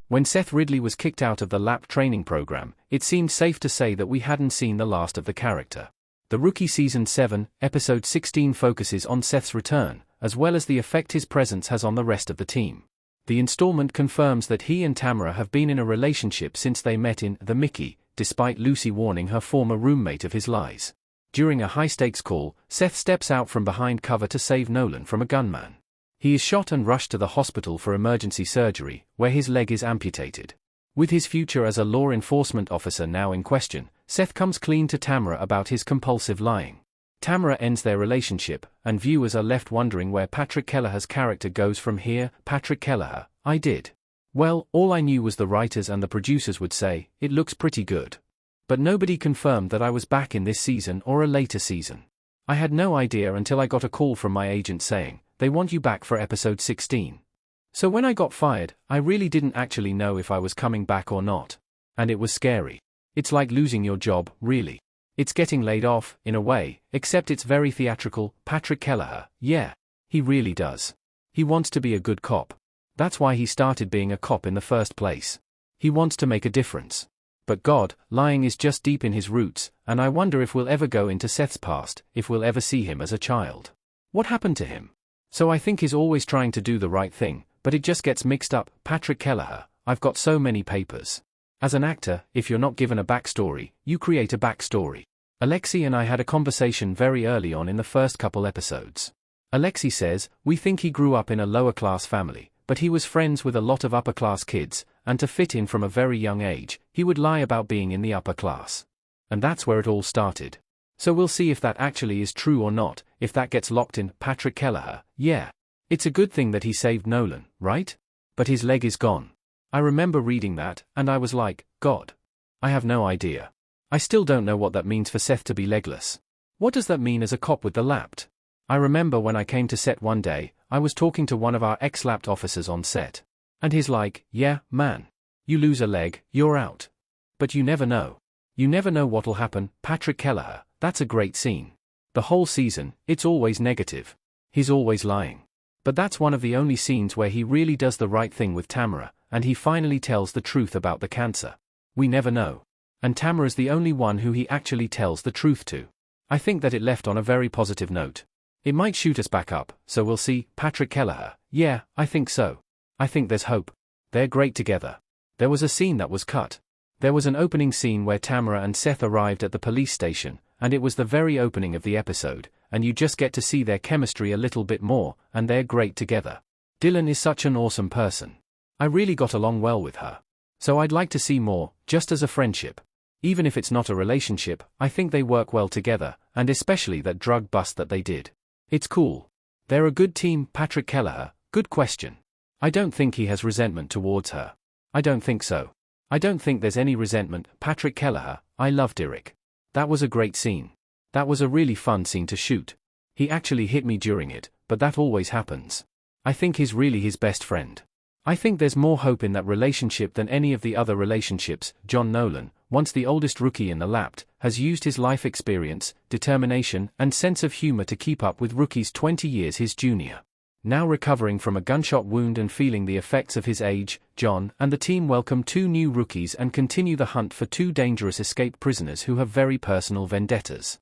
When Seth Ridley was kicked out of the lap training program, it seemed safe to say that we hadn't seen the last of the character. The Rookie Season 7, Episode 16 focuses on Seth's return, as well as the effect his presence has on the rest of the team. The installment confirms that he and Tamara have been in a relationship since they met in The Mickey, despite Lucy warning her former roommate of his lies. During a high-stakes call, Seth steps out from behind cover to save Nolan from a gunman. He is shot and rushed to the hospital for emergency surgery, where his leg is amputated. With his future as a law enforcement officer now in question, Seth comes clean to Tamara about his compulsive lying. Tamara ends their relationship, and viewers are left wondering where Patrick Keleher's character goes from here. Patrick Keleher, I did. Well, all I knew was the writers and the producers would say, it looks pretty good. But nobody confirmed that I was back in this season or a later season. I had no idea until I got a call from my agent saying, they want you back for episode 16. So when I got fired, I really didn't actually know if I was coming back or not. And it was scary. It's like losing your job, really. It's getting laid off, in a way, except it's very theatrical. Patrick Keleher, yeah. He really does. He wants to be a good cop. That's why he started being a cop in the first place. He wants to make a difference. But God, lying is just deep in his roots, and I wonder if we'll ever go into Seth's past, if we'll ever see him as a child. What happened to him? So I think he's always trying to do the right thing, but it just gets mixed up. Patrick Keleher, I've got so many papers. As an actor, if you're not given a backstory, you create a backstory. Alexi and I had a conversation very early on in the first couple episodes. Alexi says, we think he grew up in a lower-class family, but he was friends with a lot of upper-class kids, and to fit in from a very young age, he would lie about being in the upper class. And that's where it all started. So we'll see if that actually is true or not, if that gets locked in. Patrick Keleher, yeah. It's a good thing that he saved Nolan, right? But his leg is gone. I remember reading that, and I was like, God. I have no idea. I still don't know what that means for Seth to be legless. What does that mean as a cop with the lapped? I remember when I came to set one day, I was talking to one of our ex-lapped officers on set. And he's like, yeah, man. You lose a leg, you're out. But you never know. You never know what'll happen. Patrick Keleher, that's a great scene. The whole season, it's always negative. He's always lying. But that's one of the only scenes where he really does the right thing with Tamara, and he finally tells the truth about the cancer. We never know. And Tamara's the only one who he actually tells the truth to. I think that it left on a very positive note. It might shoot us back up, so we'll see. Patrick Keleher, yeah, I think so. I think there's hope. They're great together. There was a scene that was cut. There was an opening scene where Tamara and Seth arrived at the police station, and it was the very opening of the episode, and you just get to see their chemistry a little bit more, and they're great together. Dylan is such an awesome person. I really got along well with her. So I'd like to see more, just as a friendship. Even if it's not a relationship, I think they work well together, and especially that drug bust that they did. It's cool. They're a good team. Patrick Keleher, good question. I don't think he has resentment towards her. I don't think so. I don't think there's any resentment. Patrick Keleher, I loved Eric. That was a great scene. That was a really fun scene to shoot. He actually hit me during it, but that always happens. I think he's really his best friend. I think there's more hope in that relationship than any of the other relationships. John Nolan, once the oldest rookie in the lapped, has used his life experience, determination, and sense of humor to keep up with rookies 20 years his junior. Now recovering from a gunshot wound and feeling the effects of his age, John and the team welcome two new rookies and continue the hunt for two dangerous escaped prisoners who have very personal vendettas.